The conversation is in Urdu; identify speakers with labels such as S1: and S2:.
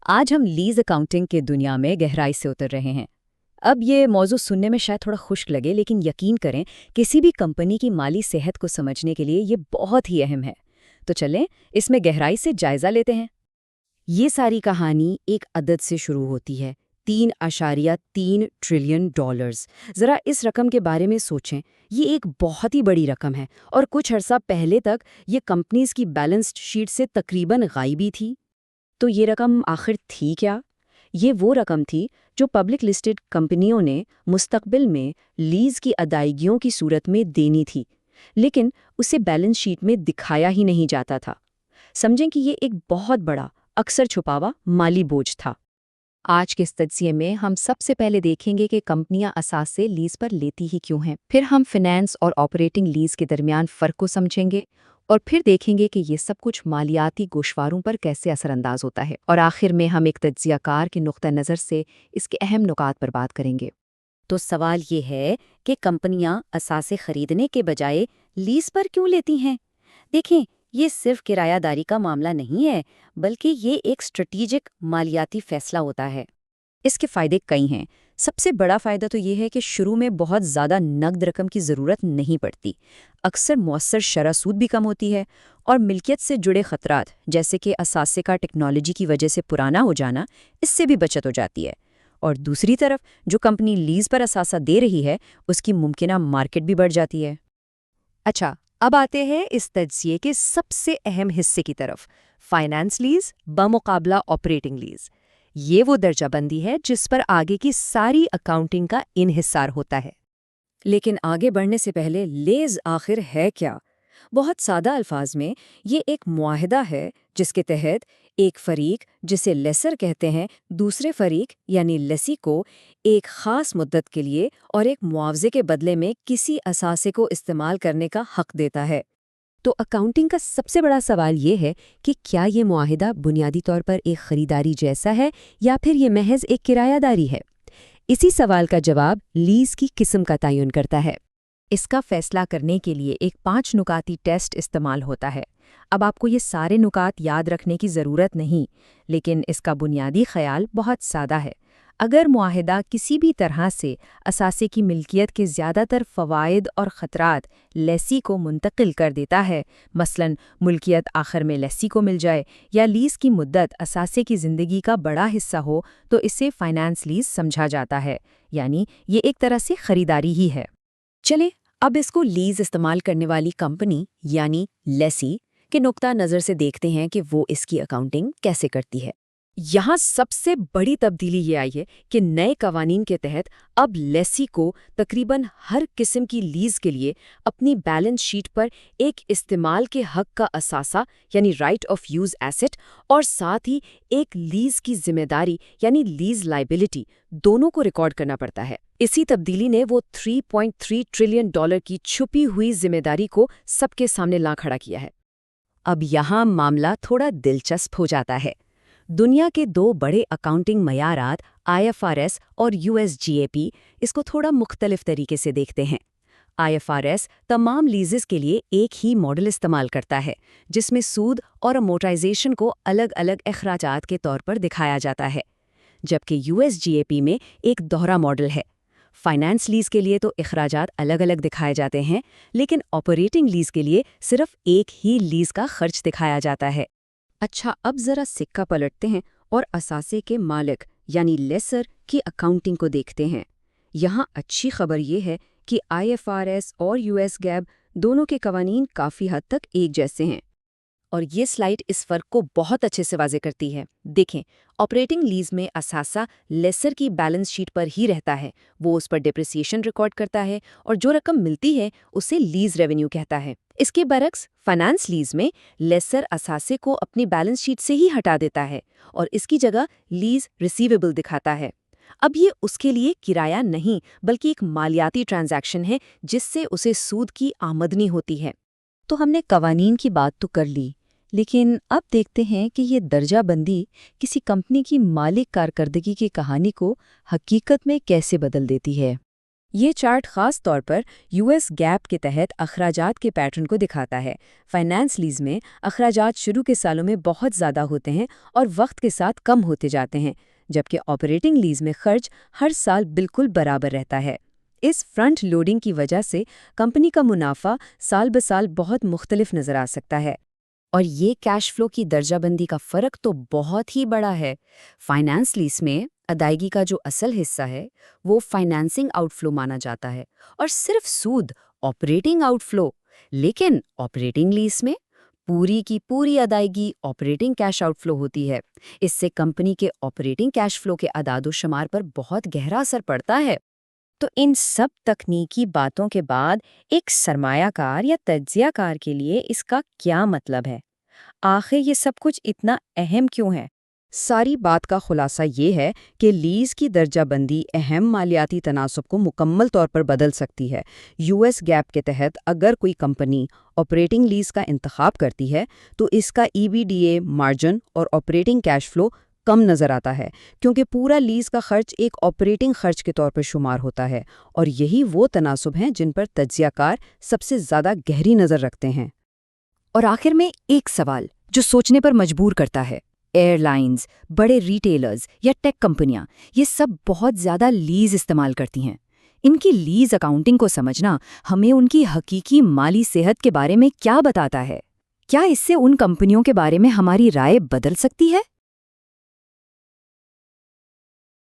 S1: آج ہم لیز اکاؤنٹنگ کے دنیا میں گہرائی سے اتر رہے ہیں۔ اب یہ موضوع سننے میں شاید تھوڑا خشک لگے، لیکن یقین کریں کسی بھی کمپنی کی مالی صحت کو سمجھنے کے لیے یہ بہت ہی اہم ہے۔ تو چلیں اس میں گہرائی سے جائزہ لیتے ہیں۔
S2: یہ ساری کہانی ایک عدد سے شروع ہوتی ہے، 3.3 ٹریلین ڈالرز۔ ذرا اس رقم کے بارے میں سوچیں، یہ ایک بہت ہی بڑی رقم ہے، اور کچھ عرصہ پہلے تک یہ کمپنیز کی بیلنس شیٹ سے تقریباً غائب ہی تھی۔ تو یہ رقم آخر تھی کیا؟ یہ وہ رقم تھی جو پبلک لسٹڈ کمپنیوں نے مستقبل میں لیز کی ادائیگیوں کی صورت میں دینی تھی، لیکن اسے بیلنس شیٹ میں دکھایا ہی نہیں جاتا تھا۔ سمجھیں کہ یہ ایک بہت بڑا، اکثر چھپاوا مالی بوجھ تھا۔ آج کے اس تجزیے میں ہم سب سے پہلے دیکھیں گے کہ کمپنیاں اثاثے لیز پر لیتی ہی کیوں ہیں، پھر ہم فنانس اور آپریٹنگ لیز کے درمیان فرق کو سمجھیں گے، اور پھر دیکھیں گے کہ یہ سب کچھ مالیاتی گوشواروں پر کیسے اثر انداز ہوتا ہے، اور آخر میں ہم ایک تجزیہ کار کے نقطہ نظر سے اس کے اہم نکات پر بات کریں گے۔
S1: تو سوال یہ ہے کہ کمپنیاں اثاثے خریدنے کے بجائے لیز پر کیوں لیتی ہیں؟ دیکھیں، یہ صرف کرایہ داری کا معاملہ نہیں ہے، بلکہ یہ ایک اسٹریٹجک مالیاتی فیصلہ ہوتا ہے۔ اس کے فائدے کئی ہیں۔ سب سے بڑا فائدہ تو یہ ہے کہ شروع میں بہت زیادہ نقد رقم کی ضرورت نہیں پڑتی، اکثر مؤثر شرح سود بھی کم ہوتی ہے، اور ملکیت سے جڑے خطرات جیسے کہ اثاثے کا ٹیکنالوجی کی وجہ سے پرانا ہو جانا، اس سے بھی بچت ہو جاتی ہے۔ اور دوسری طرف جو کمپنی لیز پر اثاثہ دے رہی ہے، اس کی ممکنہ مارکیٹ بھی بڑھ جاتی ہے۔
S2: اچھا، اب آتے ہیں اس تجزیے کے سب سے اہم حصے کی طرف، فائنانس لیز بمقابلہ آپریٹنگ لیز۔ یہ وہ درجہ بندی ہے جس پر آگے کی ساری اکاؤنٹنگ کا انحصار ہوتا ہے۔
S1: لیکن آگے بڑھنے سے پہلے لیز آخر ہے کیا؟ بہت سادہ الفاظ میں یہ ایک معاہدہ ہے جس کے تحت ایک فریق، جسے لیسر کہتے ہیں، دوسرے فریق یعنی لیسی کو ایک خاص مدت کے لیے اور ایک معاوضے کے بدلے میں کسی اثاثے کو استعمال کرنے کا حق دیتا ہے۔
S2: تو اکاؤنٹنگ کا سب سے بڑا سوال یہ ہے کہ کیا یہ معاہدہ بنیادی طور پر ایک خریداری جیسا ہے یا پھر یہ محض ایک کرایہ داری ہے؟ اسی سوال کا جواب لیز کی قسم کا تعین کرتا ہے۔ اس کا فیصلہ کرنے کے لیے ایک 5 نکاتی ٹیسٹ استعمال ہوتا ہے۔ اب آپ کو یہ سارے نکات یاد رکھنے کی ضرورت نہیں، لیکن اس کا بنیادی خیال بہت سادہ ہے۔ اگر معاہدہ کسی بھی طرح سے اثاثے کی ملکیت کے زیادہ تر فوائد اور خطرات لیسی کو منتقل کر دیتا ہے، مثلاً ملکیت آخر میں لیسی کو مل جائے یا لیز کی مدت اثاثے کی زندگی کا بڑا حصہ ہو، تو اسے فائنانس لیز سمجھا جاتا ہے، یعنی یہ ایک طرح سے خریداری ہی ہے۔
S1: چلیں اب اس کو لیز استعمال کرنے والی کمپنی یعنی لیسی کے نقطہ نظر سے دیکھتے ہیں کہ وہ اس کی اکاؤنٹنگ کیسے کرتی ہے۔ یہاں سب سے بڑی تبدیلی یہ آئی ہے کہ نئے قوانین کے تحت اب لیسی کو تقریباً ہر قسم کی لیز کے لیے اپنی بیلنس شیٹ پر ایک استعمال کے حق کا اثاثہ یعنی رائٹ آف یوز ایسٹ اور ساتھ ہی ایک لیز کی ذمہ داری یعنی لیز لائبلٹی دونوں کو ریکارڈ کرنا پڑتا ہے۔ اسی تبدیلی نے وہ 3.3 ٹریلین ڈالر کی چھپی ہوئی ذمہ داری کو سب کے سامنے لا کھڑا کیا ہے۔
S2: اب یہاں معاملہ تھوڑا دلچسپ ہو جاتا ہے۔ دنیا کے 2 بڑے اکاؤنٹنگ معیارات IFRS اور USGAP اس کو تھوڑا مختلف طریقے سے دیکھتے ہیں۔ IFRS تمام لیزز کے لیے ایک ہی ماڈل استعمال کرتا ہے، جس میں سود اور امورٹائزیشن کو الگ الگ اخراجات کے طور پر دکھایا جاتا ہے، جبکہ USGAP میں ایک دوہرا ماڈل ہے۔ فائنانس لیز کے لیے تو اخراجات الگ الگ دکھائے جاتے ہیں، لیکن آپریٹنگ لیز کے لیے صرف ایک ہی لیز کا خرچ دکھایا جاتا ہے۔
S1: اچھا، اب ذرا سکہ پلٹتے ہیں اور اثاثے کے مالک یعنی لیسر کی اکاؤنٹنگ کو دیکھتے ہیں۔ یہاں اچھی خبر یہ ہے کہ IFRS اور USGAP دونوں کے قوانین کافی حد تک ایک جیسے ہیں، اور یہ سلائیڈ اس فرق کو بہت اچھے سے واضح کرتی ہے۔ دیکھیں، آپریٹنگ لیز میں اثاثہ لیسر کی بیلنس شیٹ پر ہی رہتا ہے، وہ اس پر ڈپریسیشن ریکارڈ کرتا ہے اور جو رقم ملتی ہے اسے لیز ریونیو کہتا ہے۔ اس کے برعکس فائنانس لیز میں لیسر اثاثے کو اپنی بیلنس شیٹ سے ہی ہٹا دیتا ہے اور اس کی جگہ لیز ریسیویبل دکھاتا ہے۔ اب یہ اس کے لیے کرایہ نہیں بلکہ ایک مالیاتی ٹرانزیکشن ہے جس سے اسے سود کی آمدنی ہوتی ہے۔
S2: تو ہم نے قوانین کی بات تو کر لی، لیکن اب دیکھتے ہیں کہ یہ درجہ بندی کسی کمپنی کی مالک کارکردگی کی کہانی کو حقیقت میں کیسے بدل دیتی ہے۔ یہ چارٹ خاص طور پر US گیپ کے تحت اخراجات کے پیٹرن کو دکھاتا ہے۔ فائنانس لیز میں اخراجات شروع کے سالوں میں بہت زیادہ ہوتے ہیں اور وقت کے ساتھ کم ہوتے جاتے ہیں، جبکہ آپریٹنگ لیز میں خرچ ہر سال بالکل برابر رہتا ہے۔ اس فرنٹ لوڈنگ کی وجہ سے کمپنی کا منافع سال بسال بہت مختلف نظر آ سکتا ہے۔ اور یہ کیش فلو کی درجہ بندی کا فرق تو بہت ہی بڑا ہے۔ فائنانس لیز میں ادائیگی کا جو اصل حصہ ہے وہ فائنانسنگ آؤٹ فلو مانا جاتا ہے اور صرف سود آپریٹنگ آؤٹ فلو، لیکن آپریٹنگ لیز میں پوری کی پوری ادائیگی آپریٹنگ کیش آؤٹ فلو ہوتی ہے۔ اس سے کمپنی کے آپریٹنگ کیش فلو کے اعداد و شمار پر بہت گہرا اثر پڑتا ہے۔ تو ان سب تکنیکی باتوں کے بعد ایک سرمایہ کار یا تجزیہ کار کے لیے اس کا کیا مطلب ہے؟ آخر یہ سب کچھ اتنا اہم کیوں ہے؟
S1: ساری بات کا خلاصہ یہ ہے کہ لیز کی درجہ بندی اہم مالیاتی تناسب کو مکمل طور پر بدل سکتی ہے۔ US گیپ کے تحت اگر کوئی کمپنی آپریٹنگ لیز کا انتخاب کرتی ہے تو اس کا EBITDA مارجن اور آپریٹنگ کیش فلو کم نظر آتا ہے، کیونکہ پورا لیز کا خرچ ایک آپریٹنگ خرچ کے طور پر شمار ہوتا ہے، اور یہی وہ تناسب ہیں جن پر تجزیہ کار سب سے زیادہ گہری نظر رکھتے ہیں۔
S2: اور آخر میں ایک سوال جو سوچنے پر مجبور کرتا ہے، ایئر لائنز، بڑے ریٹیلرز یا ٹیک کمپنیاں یہ سب بہت زیادہ لیز استعمال کرتی ہیں۔ ان کی لیز اکاؤنٹنگ کو سمجھنا ہمیں ان کی حقیقی مالی صحت کے بارے میں کیا بتاتا ہے؟ کیا اس سے ان کمپنیوں کے بارے میں ہماری رائے بدل سکتی ہے؟